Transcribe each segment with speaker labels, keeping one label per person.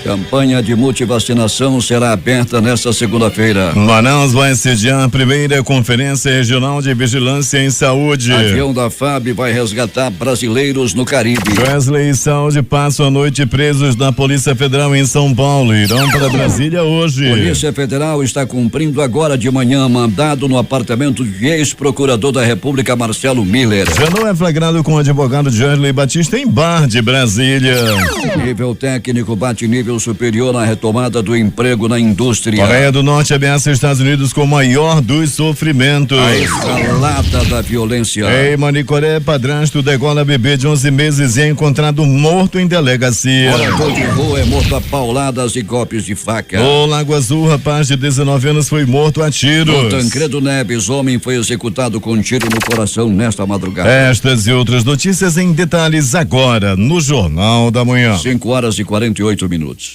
Speaker 1: Campanha de multivacinação será aberta nesta segunda-feira.
Speaker 2: Manaus vai sediar a primeira Conferência Regional de Vigilância em Saúde.
Speaker 1: Avião da FAB vai resgatar brasileiros no Caribe.
Speaker 2: Wesley e Saúde passam a noite presos da Polícia Federal em São Paulo. Irão para Brasília hoje.
Speaker 1: Polícia Federal está cumprindo agora de manhã mandado no apartamento de ex-procurador da República, Marcelo Miller.
Speaker 2: Janot é flagrado com o advogado Josley Batista em bar de Brasília.
Speaker 1: Nível técnico bate nível superior na retomada do emprego na indústria.
Speaker 2: Coreia do Norte ameaça Estados Unidos com o maior dos sofrimentos.
Speaker 1: A escalada da violência.
Speaker 2: Em Manicoré, padrasto degola bebê de 11 meses e é encontrado morto em delegacia.
Speaker 1: Morador de rua é morto a pauladas e golpes de faca.
Speaker 2: No Lago Azul, rapaz de 19 anos foi morto a tiros.
Speaker 1: No Tancredo Neves, homem foi executado com um tiro no coração nesta madrugada.
Speaker 2: Estas e outras notícias em detalhes agora no Jornal da Manhã.
Speaker 1: 5h48.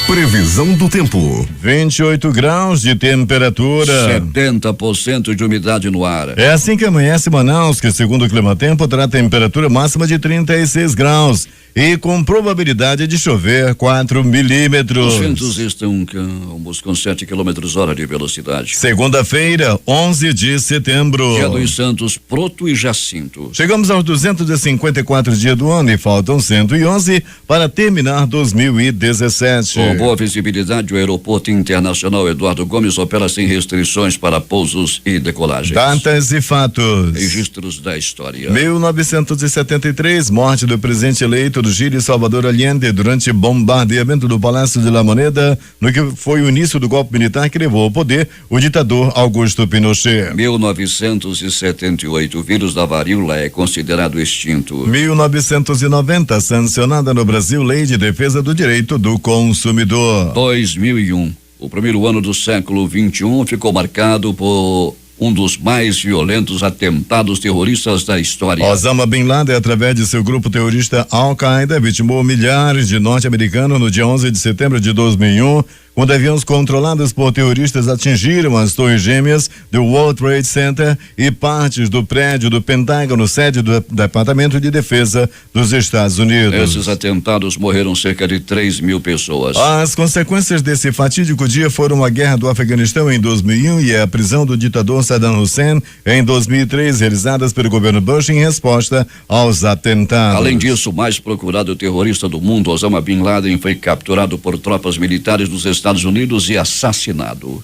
Speaker 3: Previsão do tempo.
Speaker 2: 28 graus de temperatura.
Speaker 1: 70% de umidade no ar.
Speaker 2: É assim que amanhece Manaus, que segundo o Climatempo terá temperatura máxima de 36 graus e com probabilidade de chover 4 milímetros.
Speaker 1: Os ventos estão com 7 km/h de velocidade.
Speaker 2: Segunda-feira, 11 de setembro.
Speaker 1: Dia dos Santos, Proto e Jacinto.
Speaker 2: Chegamos aos 254 dias do ano e faltam 111 para terminar 2017.
Speaker 1: Com boa visibilidade, o Aeroporto Internacional Eduardo Gomes opera sem restrições para pousos e decolagens.
Speaker 2: Datas e fatos.
Speaker 1: Registros da história.
Speaker 2: 1973, morte do presidente eleito do Chile, Salvador Allende, durante bombardeamento do Palácio de La Moneda, no que foi o início do golpe militar que levou ao poder o ditador Augusto Pinochet.
Speaker 1: 1978, o vírus da varíola é considerado extinto.
Speaker 2: 1990, sancionada no Brasil Lei de Defesa do Direito do Consumidor.
Speaker 1: 2001, o primeiro ano do século XXI ficou marcado por um dos mais violentos atentados terroristas da história.
Speaker 2: Osama Bin Laden, através de seu grupo terrorista Al-Qaeda, vitimou milhares de norte-americanos no dia 11 de setembro de 2001, quando aviões controlados por terroristas atingiram as torres gêmeas do World Trade Center e partes do prédio do Pentágono, sede do Departamento de Defesa dos Estados Unidos.
Speaker 1: Nesses atentados morreram cerca de 3.000 pessoas.
Speaker 2: As consequências desse fatídico dia foram a guerra do Afeganistão em 2001 e a prisão do ditador Saddam Hussein em 2003, realizadas pelo governo Bush em resposta aos atentados.
Speaker 1: Além disso, o mais procurado terrorista do mundo, Osama Bin Laden, foi capturado por tropas militares dos Estados Unidos e assassinado.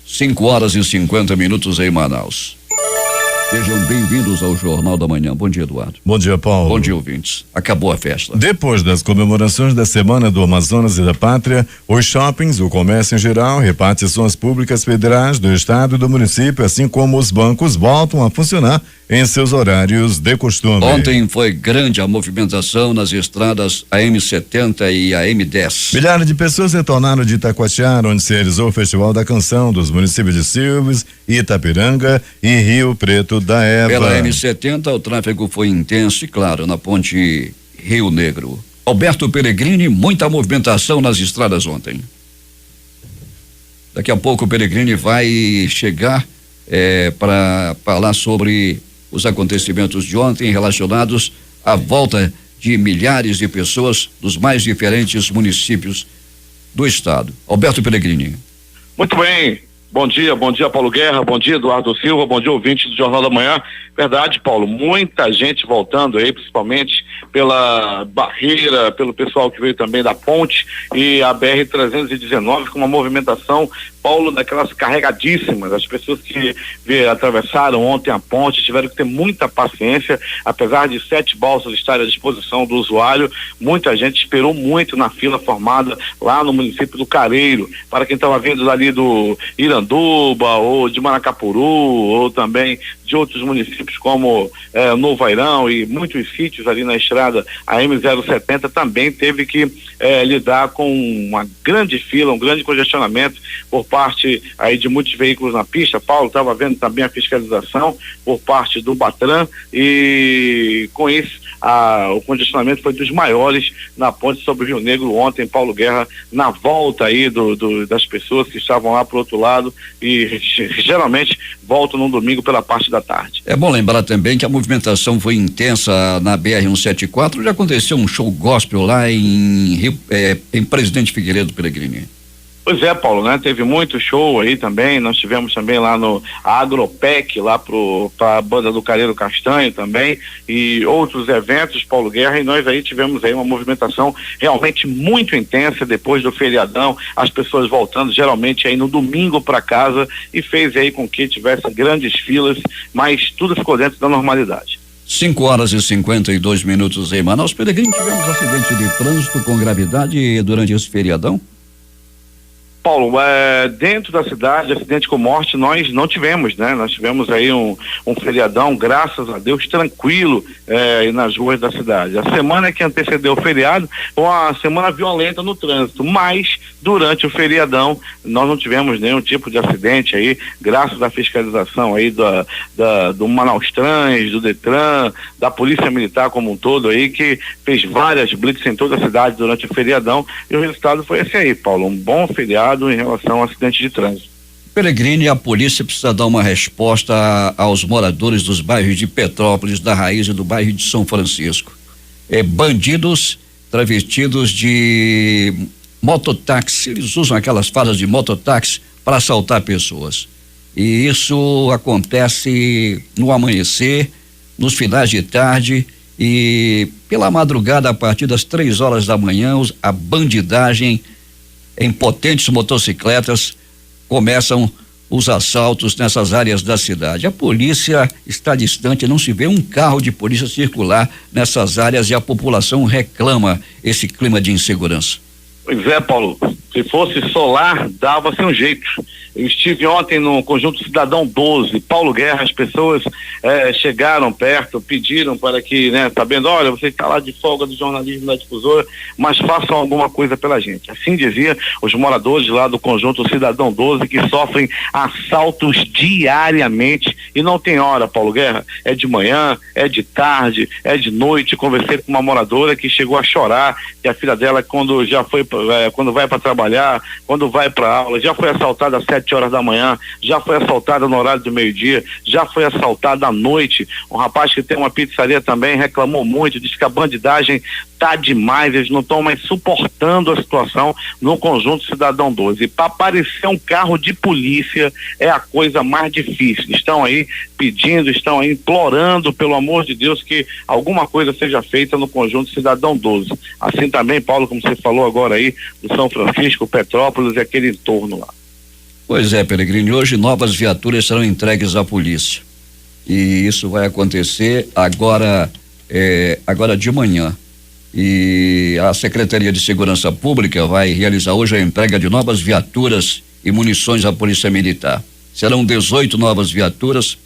Speaker 1: 5h50 em Manaus. Sejam bem-vindos ao Jornal da Manhã. Bom dia, Eduardo.
Speaker 2: Bom dia, Paulo.
Speaker 1: Bom dia, ouvintes. Acabou a festa.
Speaker 2: Depois das comemorações da Semana do Amazonas e da Pátria, os shoppings, o comércio em geral, repartições públicas federais do estado e do município, assim como os bancos, voltam a funcionar em seus horários de costume.
Speaker 1: Ontem foi grande a movimentação nas estradas AM70 e AM10.
Speaker 2: Milhares de pessoas retornaram de Itacoatiara, onde se realizou o Festival da Canção dos municípios de Silves, Itapiranga e Rio Preto da Eva.
Speaker 1: Pela AM70, o tráfego foi intenso e, claro, na ponte Rio Negro. Alberto Peregrini, muita movimentação nas estradas ontem. Daqui a pouco o Peregrini vai chegar para falar sobre os acontecimentos de ontem relacionados à volta de milhares de pessoas dos mais diferentes municípios do estado. Alberto Peregrini.
Speaker 4: Muito bem. Bom dia, Paulo Guerra, bom dia, Eduardo Silva, bom dia, ouvinte do Jornal da Manhã. Verdade, Paulo, muita gente voltando aí, principalmente pela barreira, pelo pessoal que veio também da ponte e a BR-319 com uma movimentação, Paulo, daquelas carregadíssimas. As pessoas que atravessaram ontem a ponte tiveram que ter muita paciência, apesar de 7 balsas estarem à disposição do usuário, muita gente esperou muito na fila formada lá no município do Careiro. Para quem estava vindo dali do Iranduba ou de Maracapuru ou também de outros municípios como Novo Airão e muitos sítios ali na estrada, a M070 também teve que lidar com uma grande fila, um grande congestionamento por parte aí de muitos veículos na pista. Paulo, estava vendo também a fiscalização por parte do Batran, e com isso o congestionamento foi dos maiores na ponte sobre o Rio Negro ontem, Paulo Guerra, na volta aí das pessoas que estavam lá pro outro lado e geralmente voltam no domingo pela parte da tarde.
Speaker 1: É bom lembrar também que a movimentação foi intensa na BR-174. Já aconteceu um show gospel lá em Presidente Figueiredo, Peregrini.
Speaker 4: Pois é, Paulo, né? Teve muito show aí também. Nós tivemos também lá no Agropec, lá pra banda do Careiro Castanho também, e outros eventos, Paulo Guerra, e nós aí tivemos aí uma movimentação realmente muito intensa depois do feriadão, as pessoas voltando geralmente aí no domingo para casa, e fez aí com que tivesse grandes filas, mas tudo ficou dentro da normalidade.
Speaker 1: 5h52 em Manaus. Peregrini, tivemos acidente de trânsito com gravidade durante esse feriadão?
Speaker 4: Paulo, dentro da cidade, acidente com morte nós não tivemos, né? Nós tivemos aí um feriadão, graças a Deus, tranquilo nas ruas da cidade. A semana que antecedeu o feriado foi uma semana violenta no trânsito, mas durante o feriadão nós não tivemos nenhum tipo de acidente aí, graças à fiscalização aí do Manaus Trans, do Detran, da Polícia Militar como um todo aí, que fez várias blitz em toda a cidade durante o feriadão, e o resultado foi esse aí, Paulo, um bom feriado em relação ao acidente de trânsito.
Speaker 1: Peregrini, a polícia precisa dar uma resposta aos moradores dos bairros de Petrópolis, da Raiz e do bairro de São Francisco. Bandidos travestidos de mototáxi, eles usam aquelas falas de mototáxi para assaltar pessoas. E isso acontece no amanhecer, nos finais de tarde e pela madrugada, a partir das 3 horas da manhã, a bandidagem em potentes motocicletas começam os assaltos nessas áreas da cidade. A polícia está distante, não se vê um carro de polícia circular nessas áreas e a população reclama esse clima de insegurança.
Speaker 4: Pois é, Paulo, se fosse solar, dava-se um jeito. Eu estive ontem no Conjunto Cidadão 12, Paulo Guerra, as pessoas chegaram perto, pediram para que, sabendo, olha, você está lá de folga do jornalismo da difusora, mas façam alguma coisa pela gente. Assim dizia os moradores lá do Conjunto Cidadão 12, que sofrem assaltos diariamente e não tem hora, Paulo Guerra. É de manhã, é de tarde, é de noite. Conversei com uma moradora que chegou a chorar, que a filha dela, quando vai para trabalhar, quando vai para aula, já foi assaltada às 7 horas da manhã, já foi assaltada no horário do meio-dia, já foi assaltada à noite. Um rapaz que tem uma pizzaria também reclamou muito, disse que a bandidagem tá demais, eles não estão mais suportando a situação no Conjunto Cidadão 12. E para aparecer um carro de polícia é a coisa mais difícil. Estão aí pedindo, estão aí implorando, pelo amor de Deus, que alguma coisa seja feita no Conjunto Cidadão 12. Assim também, Paulo, como você falou agora aí, do São Francisco, Petrópolis e aquele entorno lá.
Speaker 1: Pois é, Peregrini, hoje novas viaturas serão entregues à polícia. E isso vai acontecer agora de manhã. E a Secretaria de Segurança Pública vai realizar hoje a entrega de novas viaturas e munições à Polícia Militar. Serão 18 novas viaturas,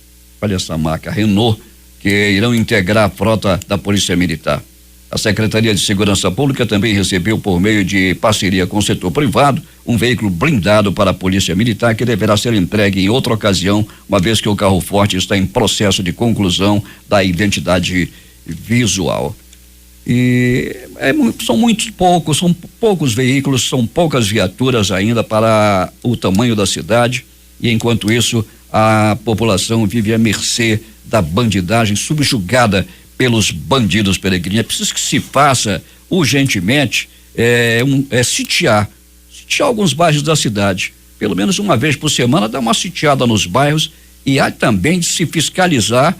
Speaker 1: olha essa marca, Renault, que irão integrar a frota da Polícia Militar. A Secretaria de Segurança Pública também recebeu, por meio de parceria com o setor privado, um veículo blindado para a Polícia Militar que deverá ser entregue em outra ocasião, uma vez que o carro forte está em processo de conclusão da identidade visual. E são poucos veículos, são poucas viaturas ainda para o tamanho da cidade, e enquanto isso a população vive à mercê da bandidagem, subjugada pelos bandidos, Peregrini. É preciso que se faça urgentemente sitiar alguns bairros da cidade, pelo menos uma vez por semana, dar uma sitiada nos bairros, e há também de se fiscalizar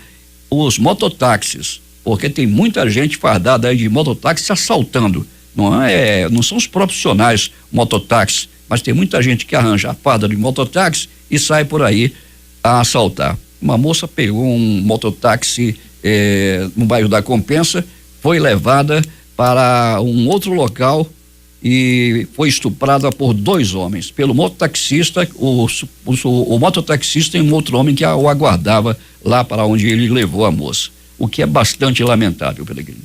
Speaker 1: os mototáxis, porque tem muita gente fardada aí de mototáxi assaltando. Não são os profissionais mototáxis, mas tem muita gente que arranja a farda de mototáxi e sai por aí a assaltar. Uma moça pegou um mototáxi no bairro da Compensa, foi levada para um outro local e foi estuprada por 2 homens, pelo mototaxista, o mototaxista e um outro homem que o aguardava lá para onde ele levou a moça, o que é bastante lamentável, Peregrini.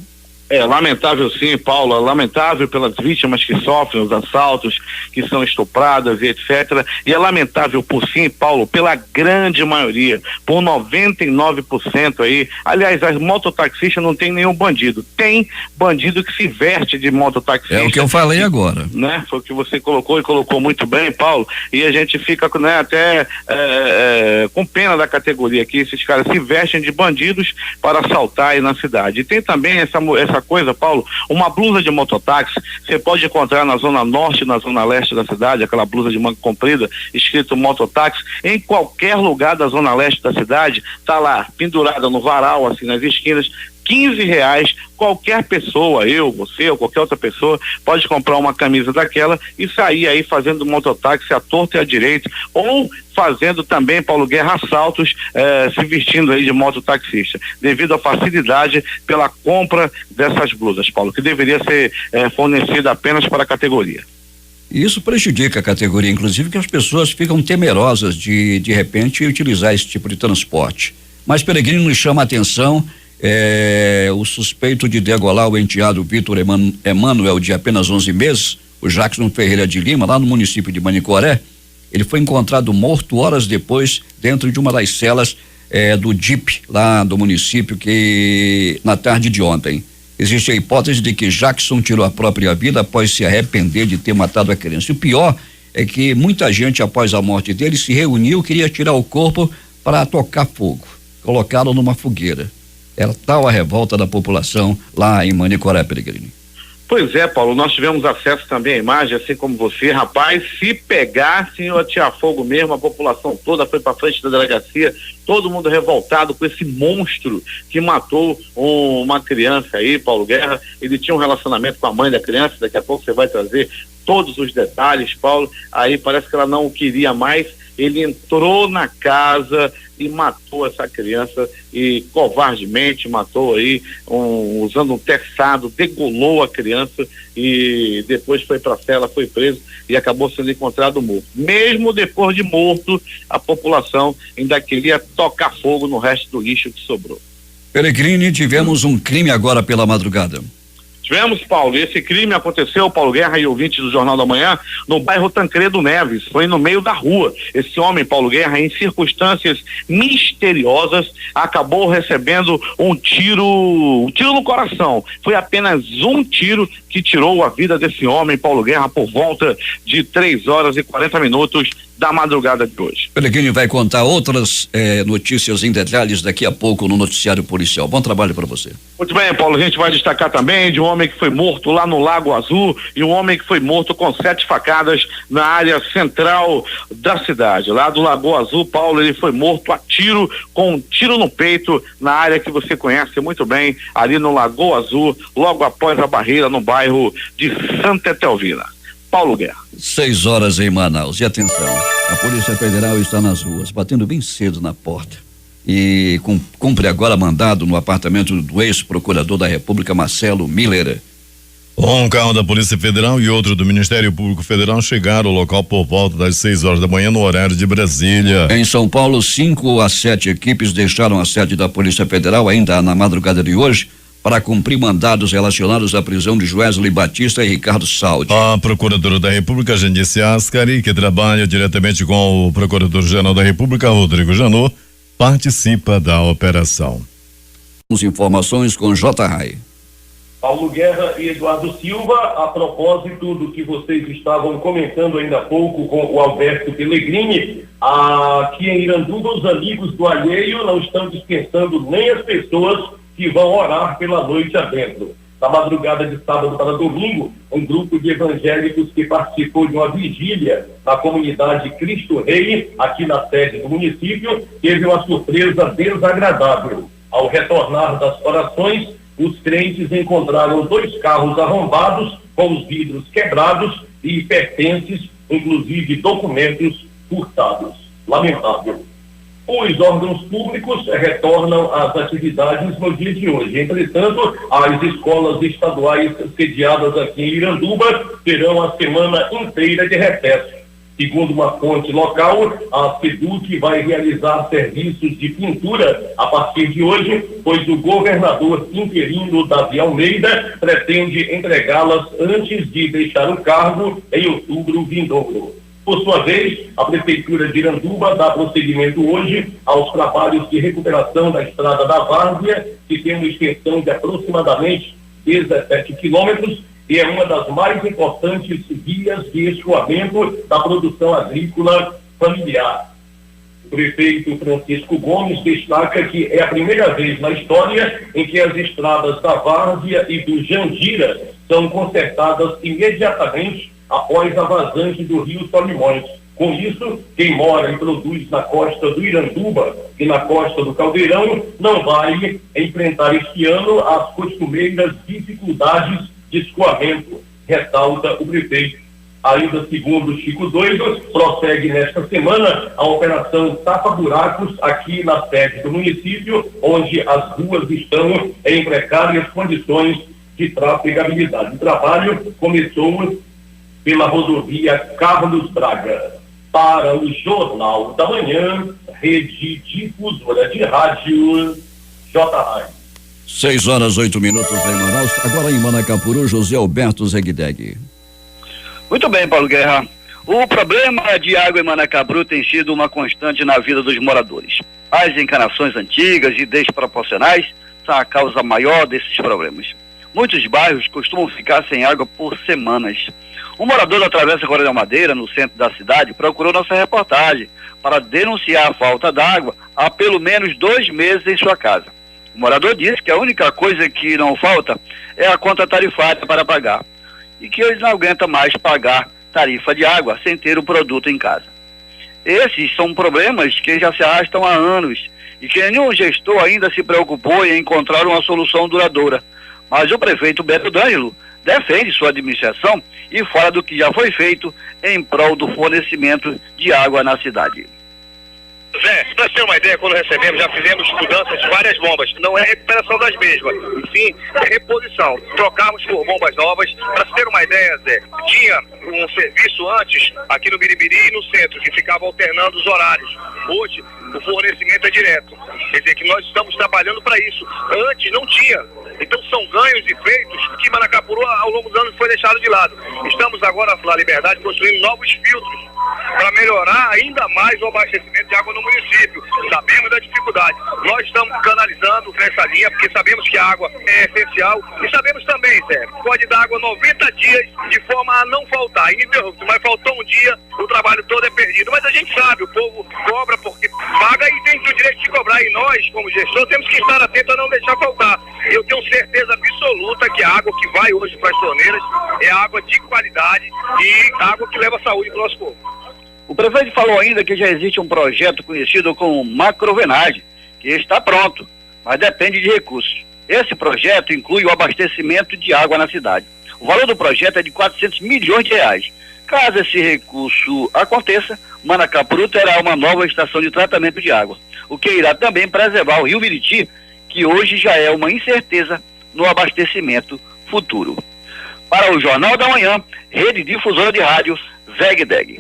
Speaker 4: É lamentável sim, Paulo, é lamentável pelas vítimas que sofrem os assaltos, que são estupradas e etc. E é lamentável por sim, Paulo, pela grande maioria, por 99% aí. Aliás, as mototaxistas não tem nenhum bandido. Tem bandido que se veste de mototaxista.
Speaker 1: É o que eu falei agora.
Speaker 4: Né? Foi o que você colocou e colocou muito bem, Paulo. E a gente fica, né, até com pena da categoria aqui. Esses caras se vestem de bandidos para assaltar aí na cidade. E tem também essa coisa, Paulo, uma blusa de mototáxi, você pode encontrar na zona norte e na zona leste da cidade, aquela blusa de manga comprida, escrito mototáxi, em qualquer lugar da zona leste da cidade, tá lá, pendurada no varal, assim, nas esquinas, R$15, qualquer pessoa, eu, você ou qualquer outra pessoa pode comprar uma camisa daquela e sair aí fazendo mototáxi à torta e à direita, ou fazendo também, Paulo Guerra, assaltos, se vestindo aí de mototaxista, devido à facilidade pela compra dessas blusas, Paulo, que deveria ser fornecida apenas para a categoria.
Speaker 1: Isso prejudica a categoria, inclusive, que as pessoas ficam temerosas de repente utilizar esse tipo de transporte. Mas Peregrino nos chama a atenção. O suspeito de degolar o enteado Vitor Emanuel, de apenas 11 meses, o Jackson Ferreira de Lima, lá no município de Manicoré, ele foi encontrado morto horas depois dentro de uma das celas do DIP lá do município, que na tarde de ontem. Existe a hipótese de que Jackson tirou a própria vida após se arrepender de ter matado a criança. E o pior é que muita gente, após a morte dele, se reuniu, queria tirar o corpo para tocar fogo, colocá-lo numa fogueira. Era tal a revolta da população lá em Manicoré, Peregrino.
Speaker 4: Pois é, Paulo, nós tivemos acesso também à imagem, assim como você, rapaz, se pegasse, eu tinha fogo mesmo, a população toda foi para frente da delegacia, todo mundo revoltado com esse monstro que matou uma criança aí, Paulo Guerra. Ele tinha um relacionamento com a mãe da criança, daqui a pouco você vai trazer todos os detalhes, Paulo. Aí parece que ela não o queria mais, ele entrou na casa e matou essa criança, e covardemente matou aí, usando um terçado, degolou a criança e depois foi para a cela, foi preso e acabou sendo encontrado morto. Mesmo depois de morto, a população ainda queria tocar fogo no resto do lixo que sobrou.
Speaker 1: Peregrino, tivemos um crime agora pela madrugada.
Speaker 4: Tivemos, Paulo, esse crime aconteceu, Paulo Guerra e ouvintes do Jornal da Manhã, no bairro Tancredo Neves, foi no meio da rua. Esse homem, Paulo Guerra, em circunstâncias misteriosas, acabou recebendo um tiro no coração. Foi apenas um tiro que tirou a vida desse homem, Paulo Guerra, por volta de 3h40 da madrugada de hoje.
Speaker 1: Peregrino vai contar outras notícias em detalhes daqui a pouco no noticiário policial. Bom trabalho para você.
Speaker 4: Muito bem, Paulo, a gente vai destacar também de um homem que foi morto lá no Lago Azul e um homem que foi morto com 7 facadas na área central da cidade. Lá do Lago Azul, Paulo, ele foi morto a tiro, com um tiro no peito, na área que você conhece muito bem, ali no Lago Azul, logo após a barreira, no bairro de Santa Etelvina. Paulo Guerra.
Speaker 1: 6h em Manaus. E atenção, a Polícia Federal está nas ruas, batendo bem cedo na porta. E cumpre agora mandado no apartamento do ex-procurador da República, Marcelo Miller.
Speaker 2: Um carro da Polícia Federal e outro do Ministério Público Federal chegaram ao local por volta das 6h da manhã no horário de Brasília.
Speaker 1: Em São Paulo, 5 a 7 equipes deixaram a sede da Polícia Federal ainda na madrugada de hoje para cumprir mandados relacionados à prisão de Joesley Batista e Ricardo Saldi.
Speaker 2: A Procuradora da República, Janice Ascari, que trabalha diretamente com o Procurador-Geral da República, Rodrigo Janot, participa da operação.
Speaker 1: As informações com J. Rai.
Speaker 5: Paulo Guerra e Eduardo Silva, a propósito do que vocês estavam comentando ainda há pouco com o Alberto Pellegrini, aqui em Iranduba, os amigos do alheio não estão dispensando nem as pessoas que vão orar pela noite adentro. Na madrugada de sábado para domingo, um grupo de evangélicos que participou de uma vigília na comunidade Cristo Rei, aqui na sede do município, teve uma surpresa desagradável. Ao retornar das orações, os crentes encontraram 2 carros arrombados com os vidros quebrados e pertences, inclusive documentos, furtados. Lamentável. Os órgãos públicos retornam às atividades no dia de hoje. Entretanto, as escolas estaduais sediadas aqui em Iranduba terão a semana inteira de recesso. Segundo uma fonte local, a SEDUC vai realizar serviços de pintura a partir de hoje, pois o governador interino Davi Almeida pretende entregá-las antes de deixar o cargo em outubro vindouro. Por sua vez, a Prefeitura de Iranduba dá prosseguimento hoje aos trabalhos de recuperação da Estrada da Várzea, que tem uma extensão de aproximadamente 17 quilômetros, e é uma das mais importantes vias de escoamento da produção agrícola familiar. O prefeito Francisco Gomes destaca que é a primeira vez na história em que as estradas da Várzea e do Jandira são consertadas imediatamente após a vazante do rio Solimões. Com isso, quem mora e produz na costa do Iranduba e na costa do Caldeirão não vai enfrentar este ano as costumeiras dificuldades de escoamento, ressalta o prefeito. Ainda segundo Chico Doido, prossegue nesta semana a operação Tapa Buracos aqui na sede do município, onde as ruas estão em precárias condições de trafegabilidade. O trabalho começou pela rodovia Carlos Braga. Para o Jornal da Manhã, Rede Difusora de Rádio, J.
Speaker 1: 6h08 em Manaus. Agora em Manacapuru, José Alberto Zegdeg.
Speaker 6: Muito bem, Paulo Guerra. O problema de água em Manacapuru tem sido uma constante na vida dos moradores. As encanações antigas e desproporcionais são a causa maior desses problemas. Muitos bairros costumam ficar sem água por semanas. Um morador da Travessa Coronel Madeira, no centro da cidade, procurou nossa reportagem para denunciar a falta d'água há pelo menos 2 meses em sua casa. O morador disse que a única coisa que não falta é a conta tarifária para pagar e que ele não aguenta mais pagar tarifa de água sem ter o produto em casa. Esses são problemas que já se arrastam há anos e que nenhum gestor ainda se preocupou em encontrar uma solução duradoura. Mas o prefeito Beto D'Angelo defende sua administração e fala do que já foi feito em prol do fornecimento de água na cidade.
Speaker 7: Zé, para você ter uma ideia, quando recebemos, já fizemos mudanças de várias bombas. Não é recuperação das mesmas, enfim, é reposição. Trocamos por bombas novas. Para você ter uma ideia, Zé, tinha um serviço antes aqui no Biribiri e no centro, que ficava alternando os horários. Hoje, o fornecimento é direto. Quer dizer que nós estamos trabalhando para isso. Antes não tinha. Então são ganhos e feitos que Manacapuru ao longo dos anos foi deixado de lado. Estamos agora na Liberdade construindo novos filtros para melhorar ainda mais o abastecimento de água no município. Sabemos da dificuldade. Nós estamos canalizando nessa linha porque sabemos que a água é essencial e sabemos também, Zé, pode dar água 90 dias de forma a não faltar, ininterrupto, mas faltou um dia, o trabalho todo é perdido. Mas a gente sabe, o povo cobra porque paga e tem o direito de cobrar e nós, como gestor, temos que estar atentos a não deixar faltar. Eu tenho certeza absoluta que a água que vai hoje para as torneiras é água de qualidade e água que leva saúde para o nosso povo.
Speaker 6: O prefeito falou ainda que já existe um projeto conhecido como macrovenagem, que está pronto, mas depende de recursos. Esse projeto inclui o abastecimento de água na cidade. O valor do projeto é de R$400 milhões. Caso esse recurso aconteça, Manacapuru terá uma nova estação de tratamento de água, o que irá também preservar o rio Miriti, que hoje já é uma incerteza no abastecimento futuro. Para o Jornal da Manhã, Rede Difusora de Rádio, Zegdeg.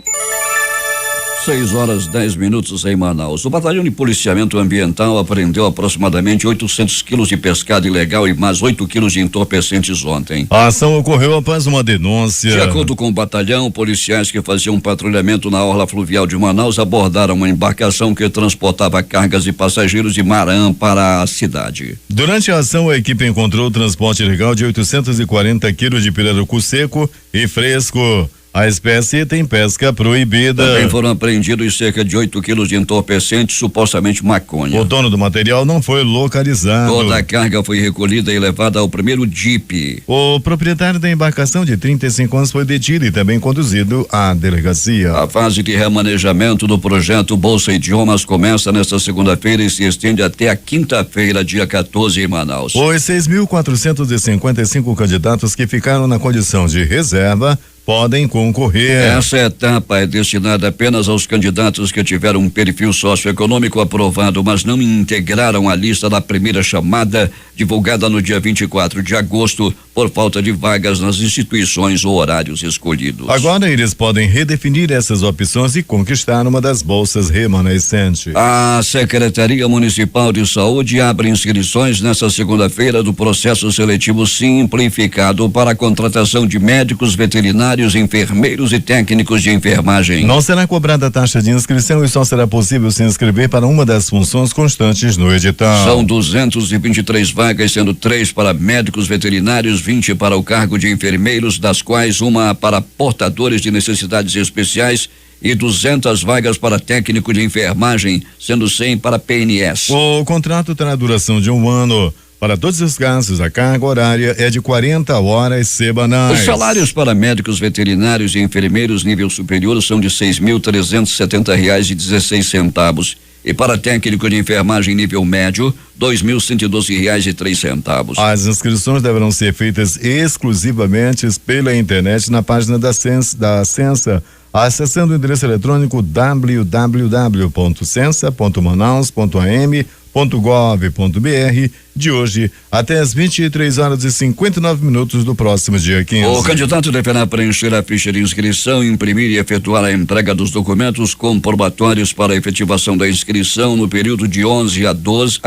Speaker 1: 6h10 em Manaus. O Batalhão de Policiamento Ambiental apreendeu aproximadamente 800 quilos de pescado ilegal e mais 8 quilos de entorpecentes ontem.
Speaker 2: A ação ocorreu após uma denúncia.
Speaker 1: De acordo com o batalhão, policiais que faziam um patrulhamento na orla fluvial de Manaus abordaram uma embarcação que transportava cargas e passageiros de Marã para a cidade.
Speaker 2: Durante a ação, a equipe encontrou o transporte ilegal de 840 quilos de pirarucu seco e fresco. A espécie tem pesca proibida.
Speaker 1: Também foram apreendidos cerca de 8 quilos de entorpecentes, supostamente maconha.
Speaker 2: O dono do material não foi localizado.
Speaker 1: Toda a carga foi recolhida e levada ao primeiro DIP.
Speaker 2: O proprietário da embarcação de 35 anos foi detido e também conduzido à delegacia.
Speaker 1: A fase de remanejamento do projeto Bolsa Idiomas começa nesta segunda-feira e se estende até a quinta-feira, dia 14, em Manaus.
Speaker 2: Os 6.455 candidatos que ficaram na condição de reserva podem concorrer.
Speaker 1: Essa etapa é destinada apenas aos candidatos que tiveram um perfil socioeconômico aprovado, mas não integraram a lista da primeira chamada, divulgada no dia 24 de agosto por falta de vagas nas instituições ou horários escolhidos.
Speaker 2: Agora eles podem redefinir essas opções e conquistar uma das bolsas remanescentes.
Speaker 1: A Secretaria Municipal de Saúde abre inscrições nesta segunda-feira do processo seletivo simplificado para a contratação de médicos, veterinários, enfermeiros e técnicos de enfermagem.
Speaker 2: Não será cobrada a taxa de inscrição e só será possível se inscrever para uma das funções constantes no edital.
Speaker 1: São 223 vagas, sendo 3 para médicos veterinários, 20 para o cargo de enfermeiros, das quais uma para portadores de necessidades especiais e 200 vagas para técnico de enfermagem, sendo 100 para PNS.
Speaker 2: O contrato terá duração de 1 ano. Para todos os casos, a carga horária é de 40 horas semanais.
Speaker 1: Os salários para médicos veterinários e enfermeiros nível superior são de R$6.370,16 e para técnico de enfermagem nível médio, R$2.112,03.
Speaker 2: As inscrições deverão ser feitas exclusivamente pela internet na página da Censa, acessando o endereço eletrônico www.censa.manaus.am.gov.br de hoje até as 23h59 do próximo dia 15.
Speaker 1: O candidato deverá preencher a ficha de inscrição, imprimir e efetuar a entrega dos documentos comprobatórios para a efetivação da inscrição no período de 11 a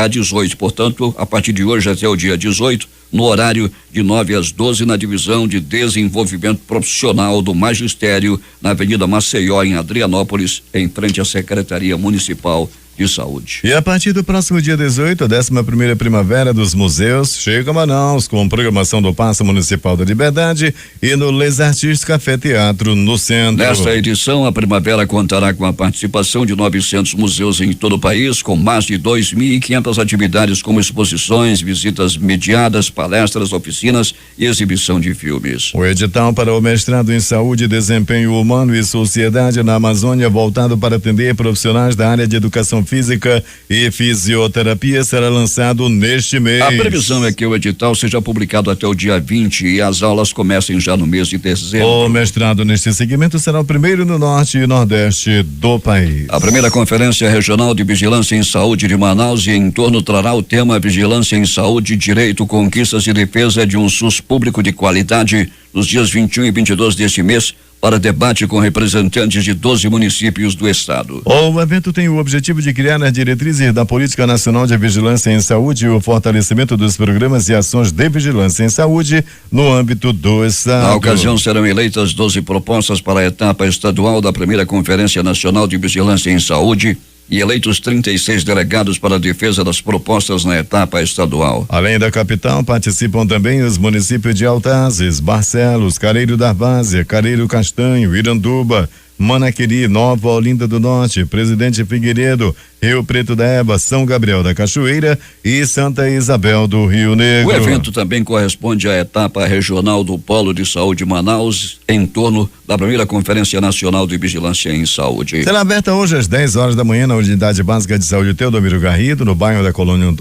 Speaker 1: 18, portanto, a partir de hoje até o dia 18, no horário de 9 às 12 na divisão de desenvolvimento profissional do Magistério, na Avenida Maceió, em Adrianópolis, em frente à Secretaria Municipal de Saúde.
Speaker 2: E a partir do próximo dia 18, a 11ª Primavera dos Museus chega a Manaus com programação do Paço Municipal da Liberdade e no Les Artistes Café Teatro no centro.
Speaker 1: Nesta edição, a Primavera contará com a participação de 900 museus em todo o país, com mais de 2.500 atividades como exposições, visitas mediadas, palestras, oficinas e exibição de filmes.
Speaker 2: O edital para o mestrado em Saúde, Desempenho Humano e Sociedade na Amazônia, voltado para atender profissionais da área de educação física e fisioterapia, será lançado neste mês.
Speaker 1: A previsão é que o edital seja publicado até o dia 20 e as aulas comecem já no mês de dezembro.
Speaker 2: O mestrado neste segmento será o primeiro no norte e nordeste do país.
Speaker 1: A primeira Conferência Regional de Vigilância em Saúde de Manaus e em torno trará o tema Vigilância em Saúde, Direito, Conquistas e Defesa de um SUS Público de Qualidade, nos dias 21 e 22 deste mês, para debate com representantes de 12 municípios do estado.
Speaker 2: O evento tem o objetivo de criar as diretrizes da Política Nacional de Vigilância em Saúde e o fortalecimento dos programas e ações de vigilância em saúde no âmbito do estado.
Speaker 1: Na ocasião serão eleitas 12 propostas para a etapa estadual da primeira Conferência Nacional de Vigilância em Saúde e eleitos 36 delegados para a defesa das propostas na etapa estadual.
Speaker 2: Além da capital, participam também os municípios de Altazes, Barcelos, Careiro da Várzea, Careiro Castanho, Iranduba, Manaquiri, Nova Olinda do Norte, Presidente Figueiredo, Rio Preto da Eba, São Gabriel da Cachoeira e Santa Isabel do Rio Negro.
Speaker 1: O evento também corresponde à etapa regional do Polo de Saúde Manaus, em torno da primeira Conferência Nacional de Vigilância em Saúde.
Speaker 2: Será aberta hoje às 10 horas da manhã na Unidade Básica de Saúde Teodomiro Garrido, no bairro da Colônia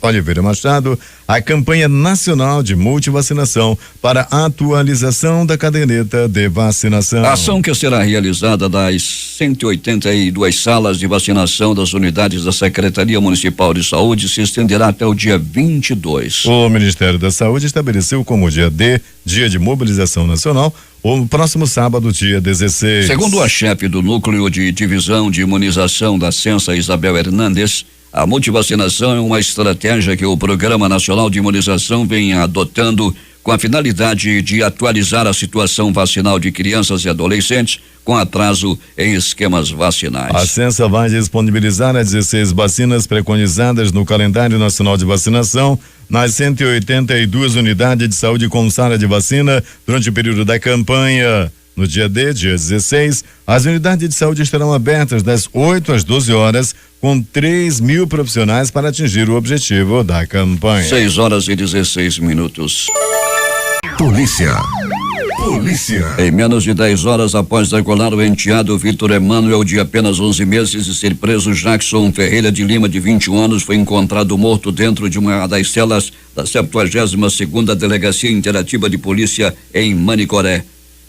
Speaker 2: Oliveira Machado, a campanha nacional de multivacinação para atualização da caderneta de vacinação.
Speaker 1: A ação que será realizada das 182 salas de vacinação das unidades da Secretaria Municipal de Saúde se estenderá até o dia 22.
Speaker 2: O Ministério da Saúde estabeleceu como dia de mobilização nacional, o próximo sábado, dia 16.
Speaker 1: Segundo a chefe do Núcleo de Divisão de Imunização da Censa, Isabel Hernandes, a multivacinação é uma estratégia que o Programa Nacional de Imunização vem adotando com a finalidade de atualizar a situação vacinal de crianças e adolescentes com atraso em esquemas vacinais.
Speaker 2: A Censa vai disponibilizar as 16 vacinas preconizadas no calendário nacional de vacinação nas 182 unidades de saúde com sala de vacina durante o período da campanha. No dia 16, as unidades de saúde estarão abertas das 8 às 12 horas, com 3.000 profissionais para atingir o objetivo da campanha.
Speaker 1: 6h16.
Speaker 3: Polícia.
Speaker 1: Em menos de 10 horas após decolar o enteado Vitor Emanuel, de apenas 11 meses, e ser preso, Jackson Ferreira de Lima, de 21 anos, foi encontrado morto dentro de uma das celas da 72ª Delegacia Interativa de Polícia em Manicoré.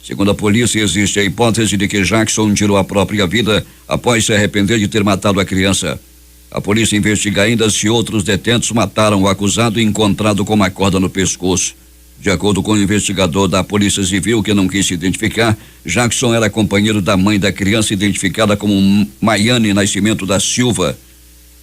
Speaker 1: Segundo a polícia, existe a hipótese de que Jackson tirou a própria vida após se arrepender de ter matado a criança. A polícia investiga ainda se outros detentos mataram o acusado, encontrado com uma corda no pescoço. De acordo com o investigador da Polícia Civil, que não quis se identificar, Jackson era companheiro da mãe da criança, identificada como Maiane Nascimento da Silva.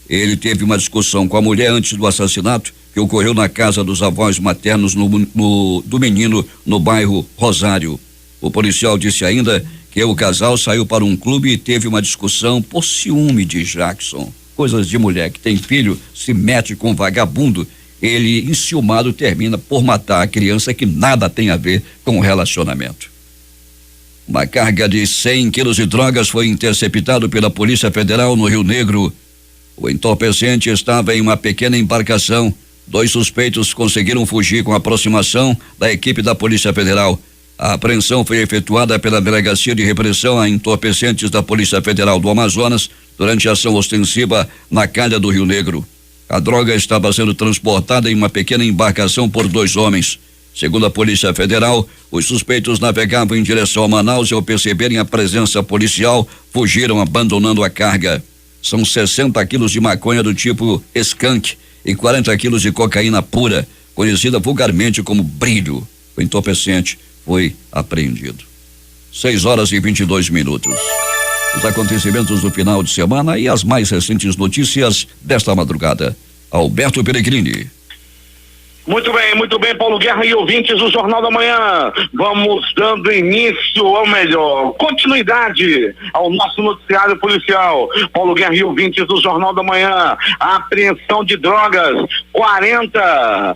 Speaker 1: Ele teve uma discussão com a mulher antes do assassinato, que ocorreu na casa dos avós maternos do menino, no bairro Rosário. O policial disse ainda que o casal saiu para um clube e teve uma discussão por ciúme de Jackson. Coisas de mulher que tem filho, se mete com vagabundo. Ele, enciumado, termina por matar a criança, que nada tem a ver com o relacionamento. Uma carga de 100 quilos de drogas foi interceptado pela Polícia Federal no Rio Negro. O entorpecente estava em uma pequena embarcação. 2 suspeitos conseguiram fugir com a aproximação da equipe da Polícia Federal. A apreensão foi efetuada pela Delegacia de Repressão a Entorpecentes da Polícia Federal do Amazonas durante a ação ostensiva na calha do Rio Negro. A droga estava sendo transportada em uma pequena embarcação por 2 homens. Segundo a Polícia Federal, os suspeitos navegavam em direção a Manaus e, ao perceberem a presença policial, fugiram abandonando a carga. São 60 quilos de maconha do tipo skunk e 40 quilos de cocaína pura, conhecida vulgarmente como brilho. O entorpecente foi apreendido. 6h22. Os acontecimentos do final de semana e as mais recentes notícias desta madrugada. Alberto Peregrini.
Speaker 4: Muito bem, Paulo Guerra e ouvintes do Jornal da Manhã. Vamos dando início, ou melhor, continuidade ao nosso noticiário policial. Paulo Guerra e ouvintes do Jornal da Manhã. A apreensão de drogas, 40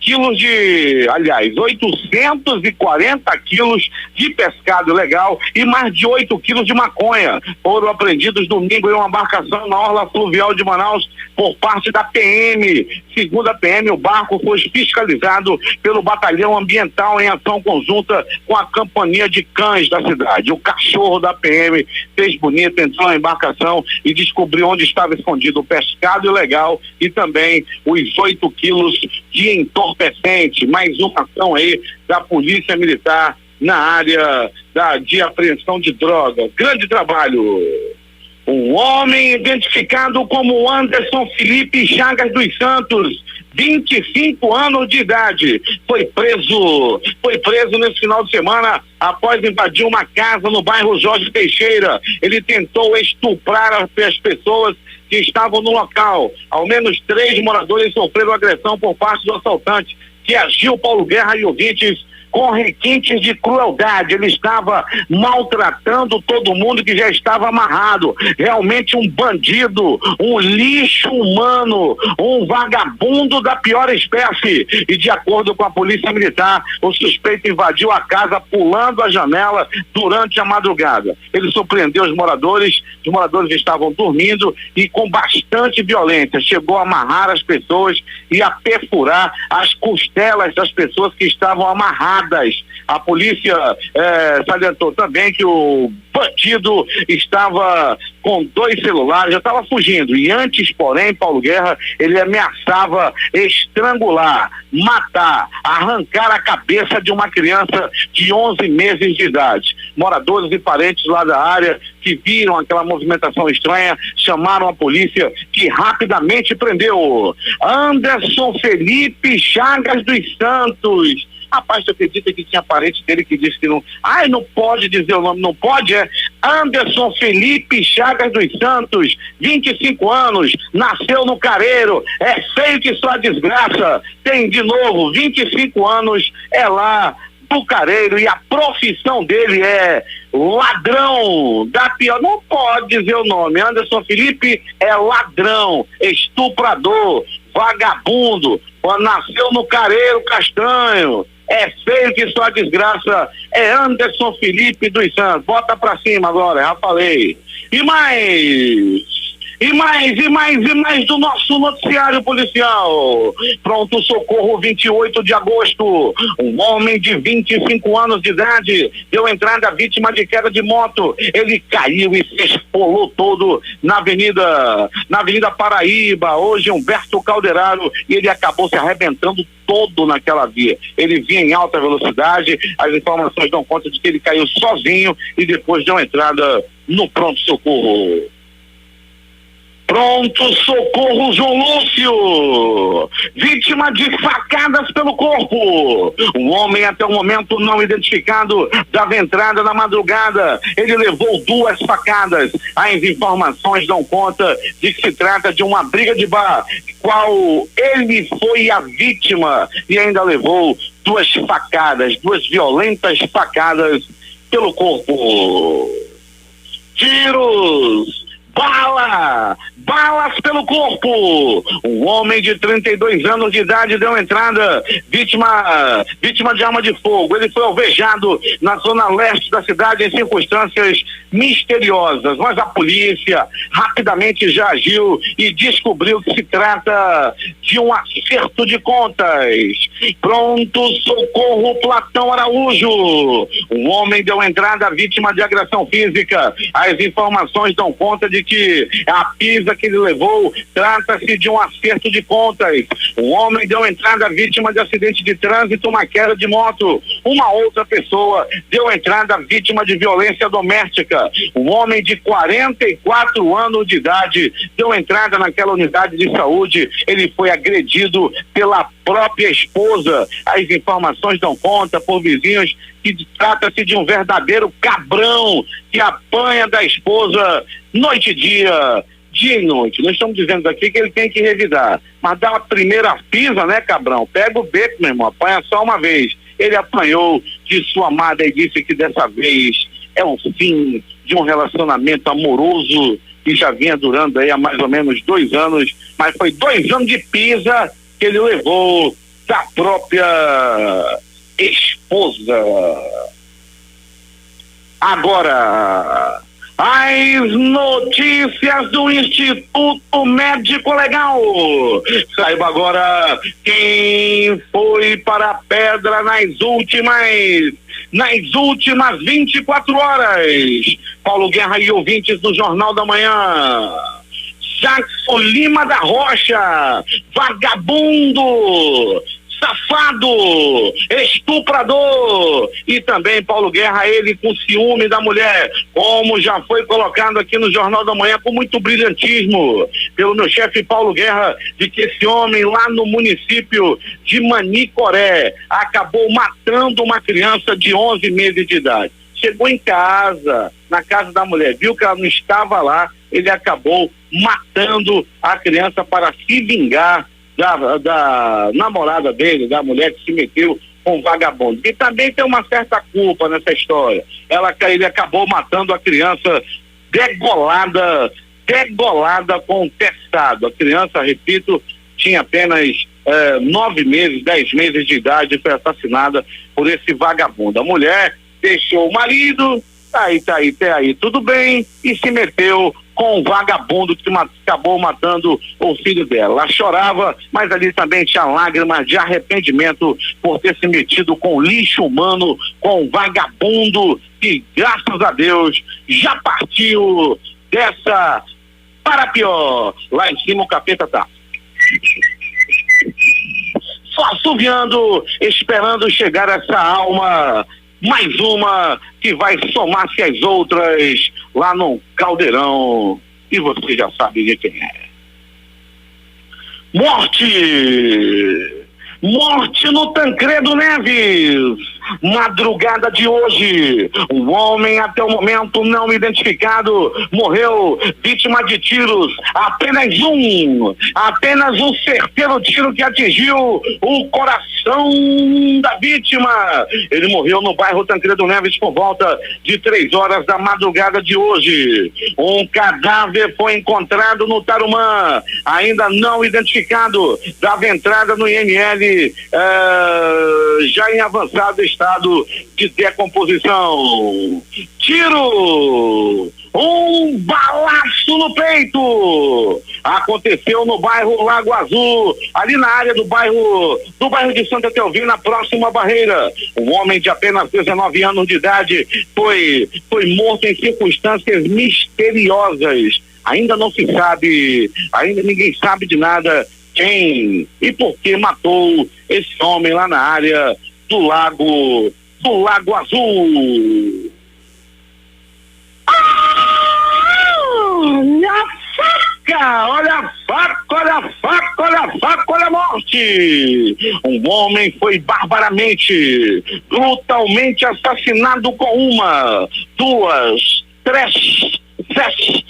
Speaker 4: quilos de, aliás, 840 quilos de pescado legal e mais de 8 quilos de maconha foram apreendidos domingo em uma embarcação na orla fluvial de Manaus por parte da PM. Segundo a PM, o barco foi fiscalizado pelo Batalhão Ambiental em ação conjunta com a Companhia de Cães da cidade. O cachorro da PM fez bonito, entrou na embarcação e descobriu onde estava escondido o pescado ilegal e também os 8 quilos de entorpecente. Mais uma ação aí da Polícia Militar na área de apreensão de droga. Grande trabalho. Um homem identificado como Anderson Felipe Chagas dos Santos, 25 anos de idade, foi preso nesse final de semana após invadir uma casa no bairro Jorge Teixeira. Ele tentou estuprar as pessoas que estavam no local. Ao menos 3 moradores sofreram agressão por parte do assaltante, que agiu, Paulo Guerra e ouvintes, com requintes de crueldade. Ele estava maltratando todo mundo que já estava amarrado. Realmente um bandido, um lixo humano, um vagabundo da pior espécie. E de acordo com a Polícia Militar, o suspeito invadiu a casa pulando a janela durante a madrugada. Ele surpreendeu os moradores estavam dormindo e com bastante violência chegou a amarrar as pessoas e a perfurar as costelas das pessoas que estavam amarradas. A polícia salientou também que o bandido estava com 2 celulares, já estava fugindo. E antes, porém, Paulo Guerra, ele ameaçava estrangular, matar, arrancar a cabeça de uma criança de 11 meses de idade. Moradores e parentes lá da área que viram aquela movimentação estranha chamaram a polícia, que rapidamente prendeu Anderson Felipe Chagas dos Santos. Rapaz, você acredita que tinha parente dele que disse que não... Ai, não pode dizer o nome, não pode, Anderson Felipe Chagas dos Santos, 25 anos, nasceu no Careiro, é feio que só desgraça, tem de novo, 25 anos, é lá do Careiro e a profissão dele é ladrão da pior, não pode dizer o nome, Anderson Felipe é ladrão, estuprador, vagabundo, nasceu no Careiro Castanho, é feio que só desgraça, é Anderson Felipe dos Santos. Bota pra cima agora, já falei. E mais do nosso noticiário policial. Pronto socorro, 28 de agosto. Um homem de 25 anos de idade deu entrada vítima de queda de moto. Ele caiu e se espolou todo na Avenida Paraíba, hoje Humberto Calderaro, e ele acabou se arrebentando todo naquela via. Ele vinha em alta velocidade, as informações dão conta de que ele caiu sozinho e depois deu entrada no pronto-socorro. Pronto socorro, João Lúcio, vítima de facadas pelo corpo. Um homem até o momento não identificado dava entrada na madrugada. Ele levou 2 facadas. As informações dão conta de que se trata de uma briga de bar, qual ele foi a vítima e ainda levou 2 facadas, 2 violentas facadas pelo corpo. Tiros, balas pelo corpo. Um homem de 32 anos de idade deu entrada, vítima de arma de fogo. Ele foi alvejado na zona leste da cidade em circunstâncias misteriosas, mas a polícia rapidamente já agiu e descobriu que se trata de um acerto de contas. Pronto socorro, Platão Araújo. Um homem deu entrada, vítima de agressão física. As informações dão conta de que a pisa que ele levou trata-se de um acerto de contas. Um homem deu entrada, vítima de acidente de trânsito, uma queda de moto. Uma outra pessoa deu entrada, vítima de violência doméstica. Um homem de 44 anos de idade deu entrada naquela unidade de saúde. Ele foi agredido pela própria esposa. As informações dão conta por vizinhos que trata-se de um verdadeiro cabrão que apanha da esposa noite e dia e noite. Nós estamos dizendo aqui que ele tem que revidar, mas dá a primeira pisa, né, cabrão? Pega o beco, meu irmão, apanha só uma vez. Ele apanhou de sua amada e disse que dessa vez é o fim de um relacionamento amoroso que já vinha durando aí há mais ou menos 2 anos, mas foi 2 anos de pisa que ele levou da própria esposa. Agora, as notícias do Instituto Médico Legal. Saiba agora quem foi para a pedra nas últimas 24 horas. Paulo Guerra e ouvintes do Jornal da Manhã. Jackson Lima da Rocha, vagabundo, safado, estuprador. E também Paulo Guerra, ele com ciúme da mulher, como já foi colocado aqui no Jornal da Manhã com muito brilhantismo pelo meu chefe Paulo Guerra, de que esse homem lá no município de Manicoré acabou matando uma criança de 11 meses de idade. Chegou em casa, na casa da mulher, viu que ela não estava lá, ele acabou matando a criança para se vingar da namorada dele, da mulher que se meteu com o vagabundo. E também tem uma certa culpa nessa história. Ele acabou matando a criança degolada com testado. A criança, repito, tinha apenas 9 meses, 10 meses de idade e foi assassinada por esse vagabundo. A mulher deixou o marido, tá aí, tudo bem, e se meteu com um vagabundo que acabou matando o filho dela. Ela chorava, mas ali também tinha lágrimas de arrependimento por ter se metido com lixo humano, com um vagabundo que, graças a Deus, já partiu dessa para pior. Lá em cima o capeta tá só assoviando, esperando chegar essa alma, mais uma que vai somar-se às outras lá no Caldeirão. E você já sabe de quem é. Morte no Tancredo Neves. Madrugada de hoje, um homem até o momento não identificado morreu vítima de tiros, apenas um certeiro tiro que atingiu o coração da vítima. Ele morreu no bairro Tancredo Neves por volta de 3 horas da madrugada de hoje. Um cadáver foi encontrado no Tarumã, ainda não identificado, dava entrada no IML, já em avançado estado de decomposição. Tiro! Um balaço no peito! Aconteceu no bairro Lago Azul, ali na área do bairro de Santa Teovina, próximo à Barreira. Um homem de apenas 19 anos de idade foi morto em circunstâncias misteriosas. Ainda não se sabe, ainda ninguém sabe de nada quem e por que matou esse homem lá na área do Lago Azul. olha a faca, olha a faca, olha a faca, olha a morte. Um homem foi barbaramente, brutalmente assassinado com uma, duas, três, sete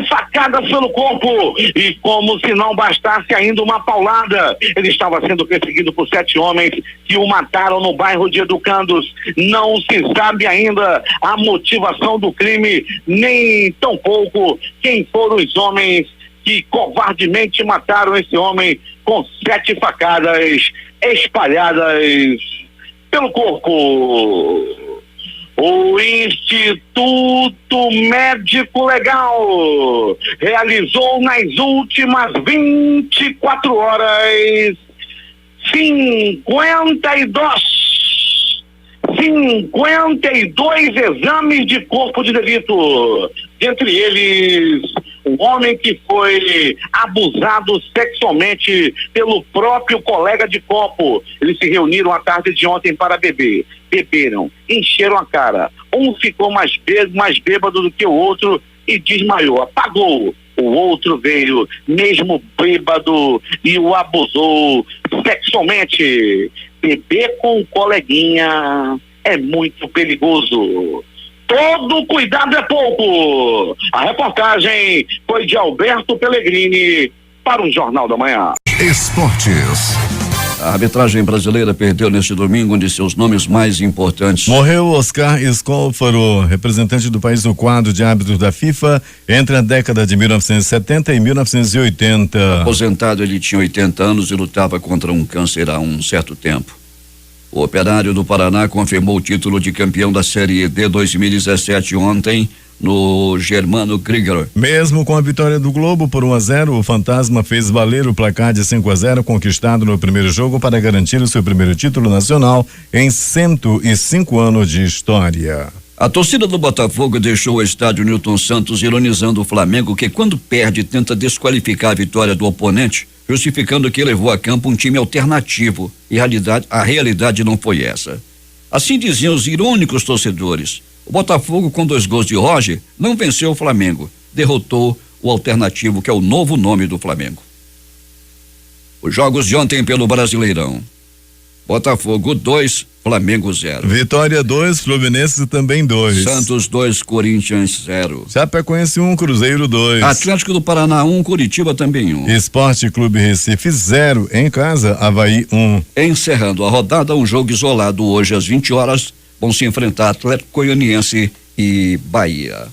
Speaker 4: facadas pelo corpo, e como se não bastasse ainda uma paulada, ele estava sendo perseguido por 7 homens que o mataram no bairro de Educandos. Não se sabe ainda a motivação do crime, nem tampouco quem foram os homens que covardemente mataram esse homem com 7 facadas espalhadas pelo corpo. O Instituto Médico Legal realizou nas últimas 24 horas 52 exames de corpo de delito. Dentre eles, um homem que foi abusado sexualmente pelo próprio colega de copo. Eles se reuniram à tarde de ontem para beber. Beberam, encheram a cara. Um ficou mais bêbado do que o outro e desmaiou, apagou. O outro veio, mesmo bêbado, e o abusou sexualmente. Beber com o coleguinha é muito perigoso. Todo cuidado é pouco. A reportagem foi de Alberto Pellegrini para o Jornal da Manhã.
Speaker 3: Esportes.
Speaker 1: A arbitragem brasileira perdeu neste domingo um de seus nomes mais importantes.
Speaker 2: Morreu Oscar Scalfaro, representante do país no quadro de árbitros da FIFA entre a década de 1970 e 1980.
Speaker 1: Aposentado, ele tinha 80 anos e lutava contra um câncer há um certo tempo. O Operário do Paraná confirmou o título de campeão da Série D 2017 ontem no Germano Krieger.
Speaker 2: Mesmo com a vitória do Globo por 1-0, o Fantasma fez valer o placar de 5-0 conquistado no primeiro jogo para garantir o seu primeiro título nacional em 105 anos de história.
Speaker 1: A torcida do Botafogo deixou o estádio Newton Santos ironizando o Flamengo, que quando perde tenta desqualificar a vitória do oponente, justificando que levou a campo um time alternativo, e a realidade não foi essa. Assim diziam os irônicos torcedores. O Botafogo, com 2 gols de Roger, não venceu o Flamengo, derrotou o alternativo, que é o novo nome do Flamengo. Os jogos de ontem pelo Brasileirão: Botafogo 2, Flamengo 0.
Speaker 2: Vitória 2, Fluminense também 2.
Speaker 1: Santos 2, Corinthians 0.
Speaker 2: Chapecoense 1, Cruzeiro 2.
Speaker 1: Atlético do Paraná 1, Curitiba também 1.
Speaker 2: Esporte Clube Recife 0, em casa, Avaí 1.
Speaker 1: Encerrando a rodada, um jogo isolado hoje às 20 horas, vão se enfrentar Atlético Goianiense e Bahia.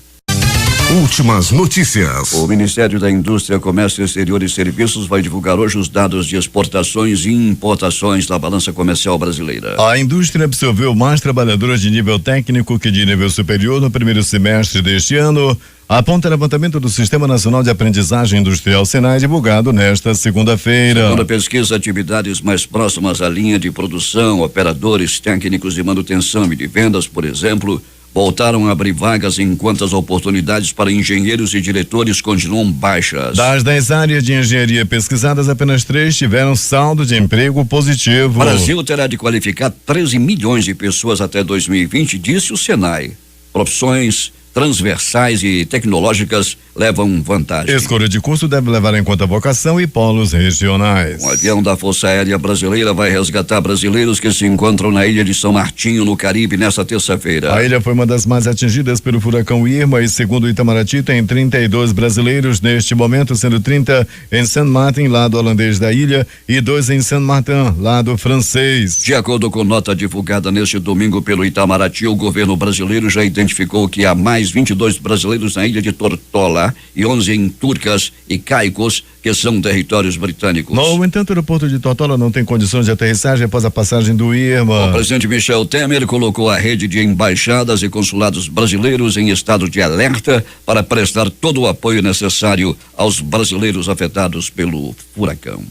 Speaker 3: Últimas notícias.
Speaker 1: O Ministério da Indústria, Comércio Exterior e Serviços vai divulgar hoje os dados de exportações e importações da balança comercial brasileira.
Speaker 2: A indústria absorveu mais trabalhadores de nível técnico que de nível superior no primeiro semestre deste ano, aponta o levantamento do Sistema Nacional de Aprendizagem Industrial Senai, divulgado nesta segunda-feira.
Speaker 1: Segundo a pesquisa, atividades mais próximas à linha de produção, operadores, técnicos de manutenção e de vendas, por exemplo, voltaram a abrir vagas, enquanto as oportunidades para engenheiros e diretores continuam baixas.
Speaker 2: Das 10 áreas de engenharia pesquisadas, apenas 3 tiveram saldo de emprego positivo.
Speaker 1: O Brasil terá de qualificar 13 milhões de pessoas até 2020, disse o Senai. Profissões transversais e tecnológicas levam vantagem.
Speaker 2: Escolha de curso deve levar em conta vocação e polos regionais.
Speaker 1: Um avião da Força Aérea Brasileira vai resgatar brasileiros que se encontram na ilha de São Martinho, no Caribe, nesta terça-feira.
Speaker 2: A ilha foi uma das mais atingidas pelo furacão Irma e, segundo o Itamaraty, tem 32 brasileiros neste momento, sendo 30 em Saint Martin, lado holandês da ilha, e 2 em Saint Martin, lado francês.
Speaker 1: De acordo com nota divulgada neste domingo pelo Itamaraty, o governo brasileiro já identificou que há mais 22 brasileiros na ilha de Tortola e 11 em Turcas e Caicos, que são territórios britânicos.
Speaker 2: No entanto, o aeroporto de Tortola não tem condições de aterrissagem após a passagem do Irma.
Speaker 1: O presidente Michel Temer colocou a rede de embaixadas e consulados brasileiros em estado de alerta para prestar todo o apoio necessário aos brasileiros afetados pelo furacão.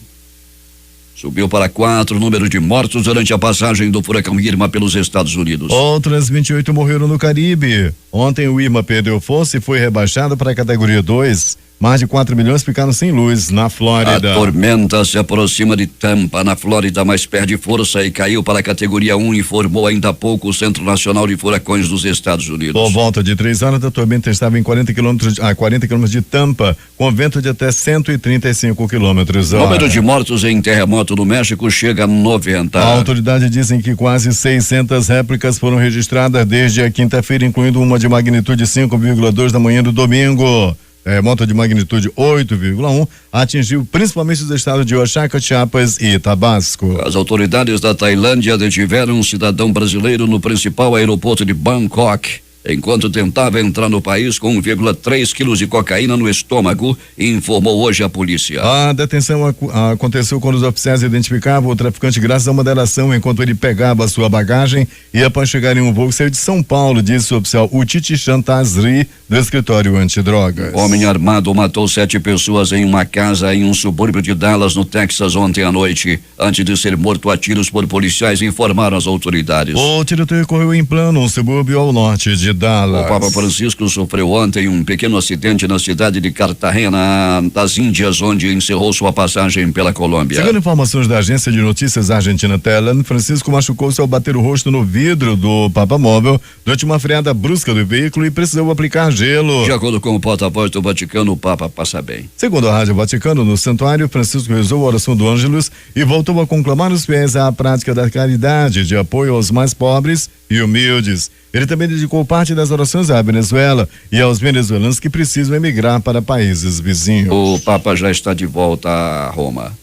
Speaker 1: Subiu para 4 o número de mortos durante a passagem do furacão Irma pelos Estados Unidos.
Speaker 2: Outras 28 morreram no Caribe. Ontem o Irma perdeu força e foi rebaixado para a categoria 2. mais de 4 milhões ficaram sem luz na Flórida.
Speaker 1: A tormenta se aproxima de Tampa, na Flórida, mas perde força e caiu para a categoria 1, informou ainda há pouco o Centro Nacional de Furacões dos Estados Unidos.
Speaker 2: Por volta de 3 horas, a tormenta estava em 40 quilômetros de Tampa, com vento de até 135 quilômetros.
Speaker 1: O número de mortos em terremoto no México chega a 90.
Speaker 2: A autoridade dizem que quase 600 réplicas foram registradas desde a quinta-feira, incluindo uma de magnitude 5,2 da manhã do domingo. Terremoto de magnitude 8,1 atingiu principalmente os estados de Oaxaca, Chiapas e Tabasco.
Speaker 1: As autoridades da Tailândia detiveram um cidadão brasileiro no principal aeroporto de Bangkok, enquanto tentava entrar no país com 1,3 quilos de cocaína no estômago, informou hoje a polícia.
Speaker 2: A detenção aconteceu quando os oficiais identificavam o traficante graças a uma delação enquanto ele pegava a sua bagagem e após chegar em um voo saiu de São Paulo, disse o oficial Utiti Chantazri do escritório antidrogas.
Speaker 1: Homem armado matou 7 pessoas em uma casa em um subúrbio de Dallas, no Texas, ontem à noite, antes de ser morto a tiros por policiais, informaram as autoridades.
Speaker 2: O tiroteio ocorreu em Plano, um subúrbio ao norte de Dallas.
Speaker 1: O Papa Francisco sofreu ontem um pequeno acidente na cidade de Cartagena, das Índias, onde encerrou sua passagem pela Colômbia.
Speaker 2: Segundo informações da agência de notícias argentina Telan, Francisco machucou-se ao bater o rosto no vidro do Papa Móvel durante uma freada brusca do veículo e precisou aplicar gelo.
Speaker 1: De acordo com o porta-voz do Vaticano, o Papa passa bem.
Speaker 2: Segundo a Rádio Vaticano, no santuário, Francisco rezou a oração do Ângelus e voltou a conclamar os fiéis à prática da caridade, de apoio aos mais pobres e humildes. Ele também dedicou parte das orações à Venezuela e aos venezuelanos que precisam emigrar para países vizinhos.
Speaker 1: O Papa já está de volta a Roma.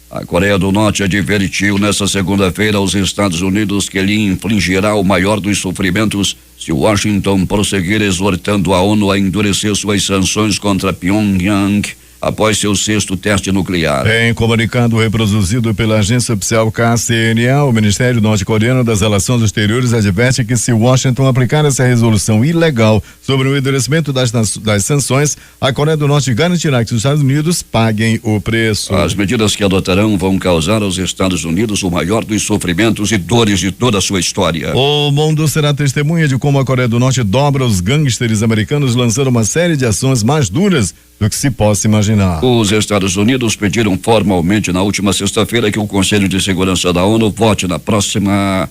Speaker 1: A Coreia do Norte advertiu nesta segunda-feira aos Estados Unidos que lhe infligirá o maior dos sofrimentos se Washington prosseguir exortando a ONU a endurecer suas sanções contra Pyongyang após seu 6º teste nuclear.
Speaker 2: Em comunicado reproduzido pela agência oficial KCNA, o Ministério Norte-Coreano das Relações Exteriores adverte que se Washington aplicar essa resolução ilegal sobre o endurecimento das sanções, a Coreia do Norte garantirá que os Estados Unidos paguem o preço.
Speaker 1: As medidas que adotarão vão causar aos Estados Unidos o maior dos sofrimentos e dores de toda a sua história.
Speaker 2: O mundo será testemunha de como a Coreia do Norte dobra os gangsters americanos, lançando uma série de ações mais duras do que se possa imaginar.
Speaker 1: Os Estados Unidos pediram formalmente na última sexta-feira que o Conselho de Segurança da ONU vote na próxima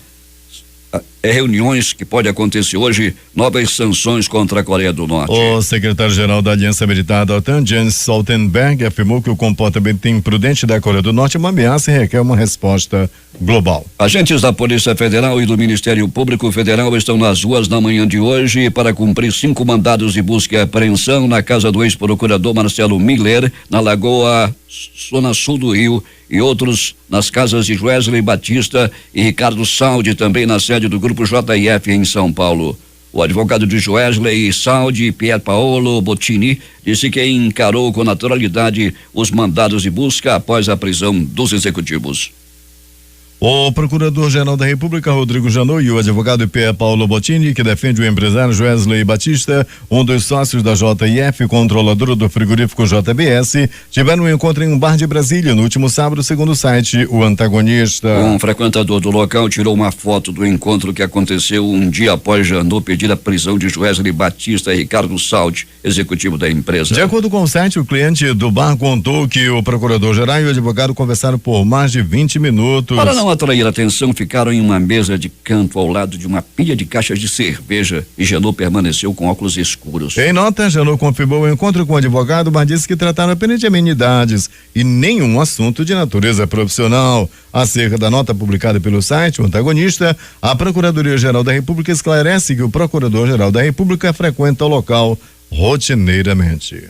Speaker 1: reuniões que pode acontecer hoje, novas sanções contra a Coreia do Norte.
Speaker 2: O secretário-geral da Aliança Militar da OTAN, Jens Stoltenberg, afirmou que o comportamento imprudente da Coreia do Norte é uma ameaça e requer uma resposta global.
Speaker 1: Agentes da Polícia Federal e do Ministério Público Federal estão nas ruas na manhã de hoje para cumprir 5 mandados de busca e apreensão na casa do ex-procurador Marcelo Miller, na Lagoa, zona sul do Rio, e outros nas casas de Wesley Batista e Ricardo Saldi, também na sede do Grupo JF em São Paulo. O advogado de Wesley Saldi, Pier Paolo Bottini, disse que encarou com naturalidade os mandados de busca após a prisão dos executivos.
Speaker 2: O Procurador-Geral da República, Rodrigo Janot, e o advogado Pier Paolo Bottini, que defende o empresário Wesley Batista, um dos sócios da JF, controladora do frigorífico JBS, tiveram um encontro em um bar de Brasília no último sábado, segundo o site O Antagonista.
Speaker 1: Um frequentador do local tirou uma foto do encontro que aconteceu um dia após Janot pedir a prisão de Wesley Batista e Ricardo Saldi, executivo da empresa.
Speaker 2: De acordo com o site, o cliente do bar contou que o procurador-geral e o advogado conversaram por mais de 20 minutos.
Speaker 1: Para não atrair atenção, ficaram em uma mesa de canto ao lado de uma pilha de caixas de cerveja e Janot permaneceu com óculos escuros.
Speaker 2: Em nota, Janot confirmou o encontro com o advogado, mas disse que trataram apenas de amenidades e nenhum assunto de natureza profissional. Acerca da nota publicada pelo site O Antagonista, a Procuradoria-Geral da República esclarece que o Procurador-Geral da República frequenta o local rotineiramente.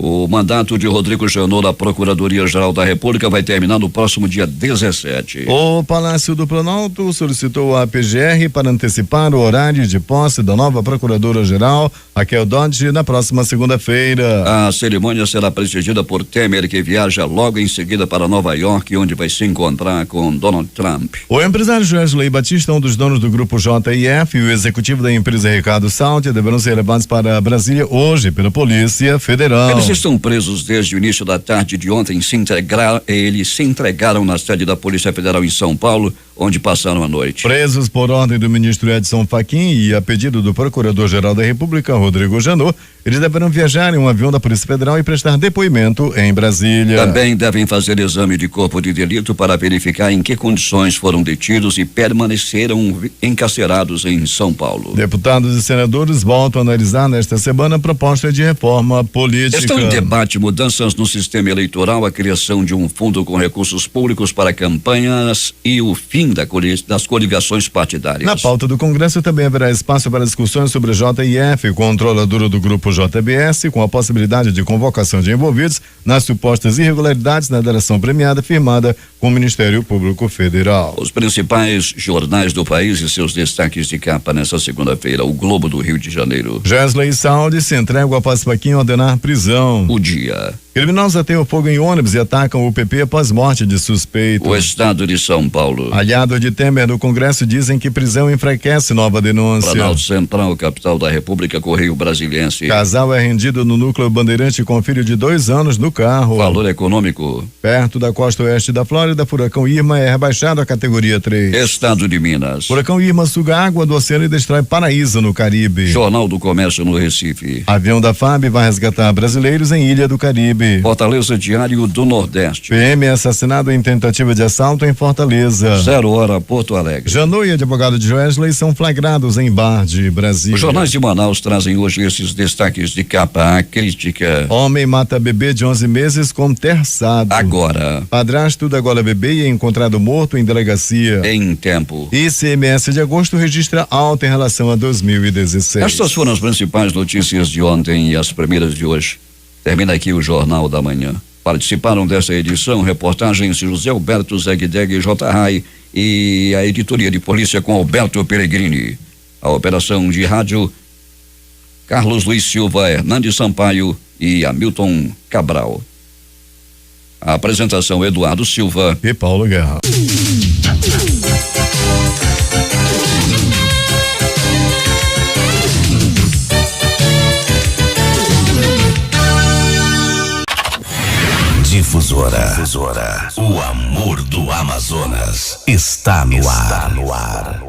Speaker 1: O mandato de Rodrigo Janot da Procuradoria-Geral da República vai terminar no próximo dia 17.
Speaker 2: O Palácio do Planalto solicitou à PGR para antecipar o horário de posse da nova Procuradora-Geral, Raquel Dodge, na próxima segunda-feira.
Speaker 1: A cerimônia será presidida por Temer, que viaja logo em seguida para Nova York, onde vai se encontrar com Donald Trump.
Speaker 2: O empresário Wesley Batista, um dos donos do grupo JF, e o executivo da empresa Ricardo Saldi deverão ser levados para Brasília hoje pela Polícia Federal.
Speaker 1: Eles estão presos desde o início da tarde de ontem. Eles se entregaram na sede da Polícia Federal em São Paulo, onde passaram a noite.
Speaker 2: Presos por ordem do ministro Edson Fachin e a pedido do Procurador-Geral da República, Rodrigo Janot, Eles deverão viajar em um avião da Polícia Federal e prestar depoimento em Brasília.
Speaker 1: Também devem fazer exame de corpo de delito para verificar em que condições foram detidos e permaneceram encarcerados em São Paulo.
Speaker 2: Deputados e senadores voltam a analisar nesta semana a proposta de reforma política.
Speaker 1: Estão em debate mudanças no sistema eleitoral, a criação de um fundo com recursos públicos para campanhas e o fim das coligações partidárias.
Speaker 2: Na pauta do Congresso também haverá espaço para discussões sobre a JIF, controladora do grupo JBS, com a possibilidade de convocação de envolvidos nas supostas irregularidades na delação premiada firmada com o Ministério Público Federal.
Speaker 1: Os principais jornais do país e seus destaques de capa nesta segunda-feira. O Globo do Rio de Janeiro.
Speaker 2: Joesley Saudi se entregam após Faquinha ordenar prisão.
Speaker 1: O Dia.
Speaker 2: Criminosos ateiam fogo em ônibus e atacam o PP após morte de suspeito.
Speaker 1: O Estado de São Paulo.
Speaker 2: Aliado de Temer no Congresso dizem que prisão enfraquece nova denúncia.
Speaker 1: Planalto Central, capital da República, Correio Brasiliense.
Speaker 2: Casal é rendido no núcleo Bandeirante com filho de 2 anos no carro.
Speaker 1: Valor econômico.
Speaker 2: Perto da costa oeste da Flórida, furacão Irma é rebaixado à categoria 3.
Speaker 1: Estado de Minas.
Speaker 2: Furacão Irma suga água do oceano e destrói Paraíso no Caribe.
Speaker 1: Jornal do Comércio no Recife.
Speaker 2: Avião da FAB vai resgatar brasileiros em Ilha do Caribe.
Speaker 1: Fortaleza Diário do Nordeste.
Speaker 2: PM é assassinado em tentativa de assalto em Fortaleza.
Speaker 1: 0 hora, Porto Alegre.
Speaker 2: Janot e advogado de Joesley são flagrados em bar de Brasília.
Speaker 1: Os jornais de Manaus trazem hoje esses destaques de capa. A crítica.
Speaker 2: Homem mata bebê de 11 meses com terçado.
Speaker 1: Agora.
Speaker 2: Padrasto da gola bebê e é encontrado morto em delegacia.
Speaker 1: Em tempo.
Speaker 2: ICMS de agosto registra alta em relação a 2016.
Speaker 1: Estas foram as principais notícias de ontem e as primeiras de hoje. Termina aqui o Jornal da Manhã. Participaram dessa edição reportagens José Alberto Zegdeg e J. Rai e a editoria de polícia com Alberto Peregrini. A operação de rádio Carlos Luiz Silva, Hernandes Sampaio e Hamilton Cabral. A apresentação Eduardo Silva
Speaker 2: e Paulo Guerra.
Speaker 3: Difusora. O amor do Amazonas está no ar.